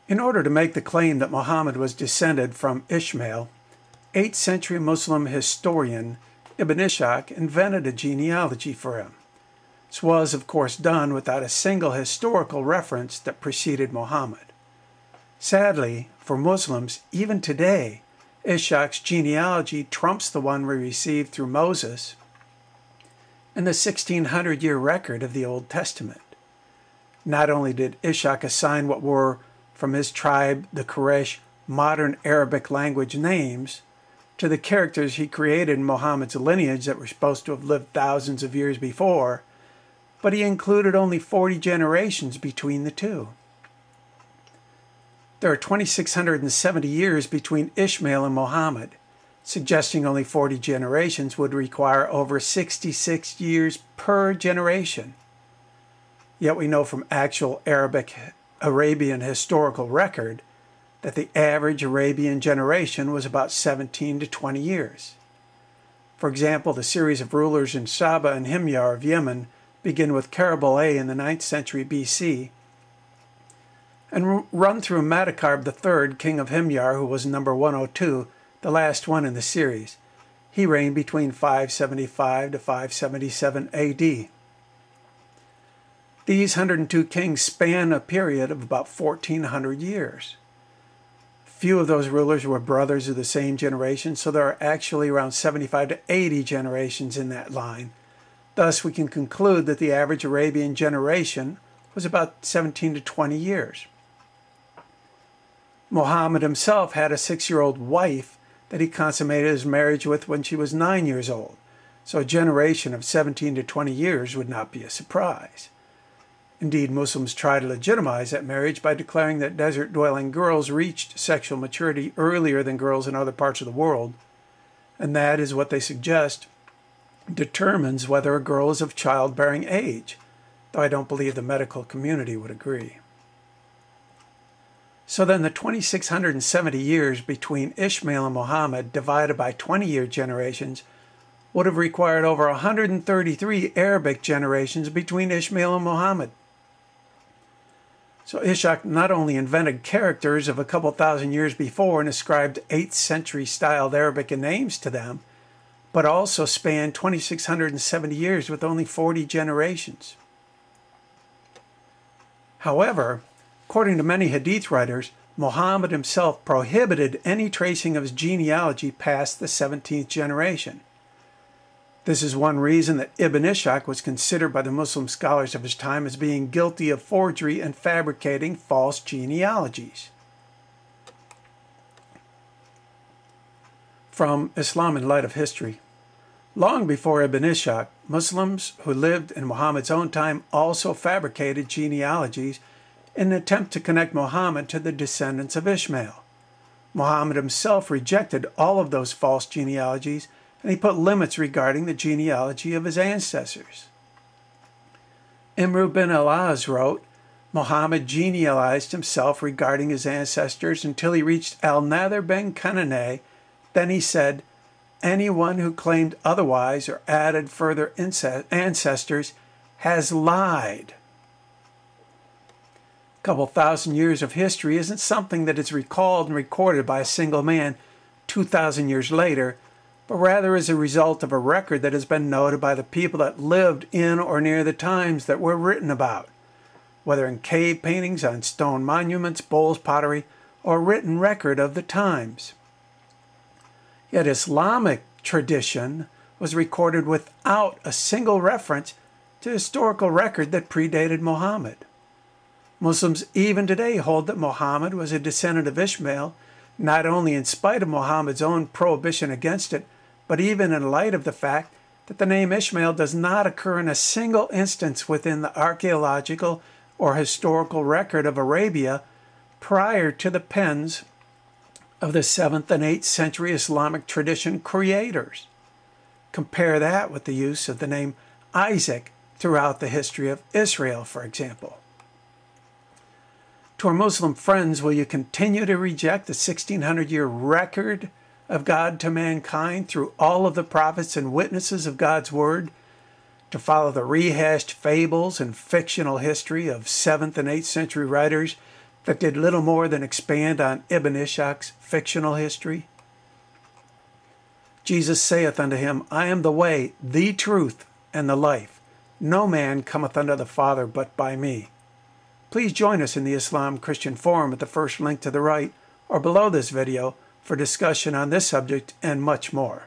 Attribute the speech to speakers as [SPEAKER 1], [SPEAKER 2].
[SPEAKER 1] In order to make the claim that Muhammad was descended from Ishmael, 8th century Muslim historian Ibn Ishaq invented a genealogy for him. This was, of course, done without a single historical reference that preceded Muhammad. Sadly, for Muslims, even today, Ishaq's genealogy trumps the one we received through Moses and the 1600-year record of the Old Testament. Not only did Ishaq assign what were, from his tribe, the Quraysh, modern Arabic language names, to the characters he created in Muhammad's lineage that were supposed to have lived thousands of years before, but he included only 40 generations between the two. There are 2,670 years between Ishmael and Muhammad. Suggesting only 40 generations would require over 66 years per generation. Yet we know from actual Arabian historical record that the average Arabian generation was about 17 to 20 years. For example, the series of rulers in Saba and Himyar of Yemen begin with Karabalay in the 9th century BC and run through Matakarb III, king of Himyar, who was number 102, the last one in the series. He reigned between 575 to 577 AD. These 102 kings span a period of about 1,400 years. Few of those rulers were brothers of the same generation, so there are actually around 75 to 80 generations in that line. Thus, we can conclude that the average Arabian generation was about 17 to 20 years. Muhammad himself had a 6-year-old wife that he consummated his marriage with when she was 9 years old, so a generation of 17 to 20 years would not be a surprise. Indeed, Muslims try to legitimize that marriage by declaring that desert-dwelling girls reached sexual maturity earlier than girls in other parts of the world, and that is what they suggest determines whether a girl is of childbearing age, though I don't believe the medical community would agree. So then the 2,670 years between Ishmael and Muhammad divided by 20-year generations would have required over 133 Arabic generations between Ishmael and Muhammad. So Ishaq not only invented characters of a couple thousand years before and ascribed 8th century styled Arabic names to them, but also spanned 2,670 years with only 40 generations. However, according to many Hadith writers, Muhammad himself prohibited any tracing of his genealogy past the 17th generation. This is one reason that Ibn Ishaq was considered by the Muslim scholars of his time as being guilty of forgery and fabricating false genealogies. From Islam in Light of History. Long before Ibn Ishaq, Muslims who lived in Muhammad's own time also fabricated genealogies in an attempt to connect Muhammad to the descendants of Ishmael. Muhammad himself rejected all of those false genealogies, and he put limits regarding the genealogy of his ancestors. Imru bin al-Az wrote, Muhammad genealized himself regarding his ancestors until he reached al-Nadhr ben Kananeh. Then he said, anyone who claimed otherwise or added further ancestors has lied. A couple thousand years of history isn't something that is recalled and recorded by a single man 2,000 years later, but rather is a result of a record that has been noted by the people that lived in or near the times that were written about, whether in cave paintings, on stone monuments, bowls, pottery, or written record of the times. Yet Islamic tradition was recorded without a single reference to historical record that predated Muhammad. Muslims even today hold that Muhammad was a descendant of Ishmael, not only in spite of Muhammad's own prohibition against it, but even in light of the fact that the name Ishmael does not occur in a single instance within the archaeological or historical record of Arabia prior to the pens of the 7th and 8th century Islamic tradition creators. Compare that with the use of the name Isaac throughout the history of Israel, for example. To our Muslim friends, will you continue to reject the 1,600-year record of God to mankind through all of the prophets and witnesses of God's Word, to follow the rehashed fables and fictional history of 7th and 8th century writers that did little more than expand on Ibn Ishaq's fictional history? Jesus saith unto him, I am the way, the truth, and the life. No man cometh unto the Father but by me. Please join us in the Islam Christian Forum at the first link to the right or below this video for discussion on this subject and much more.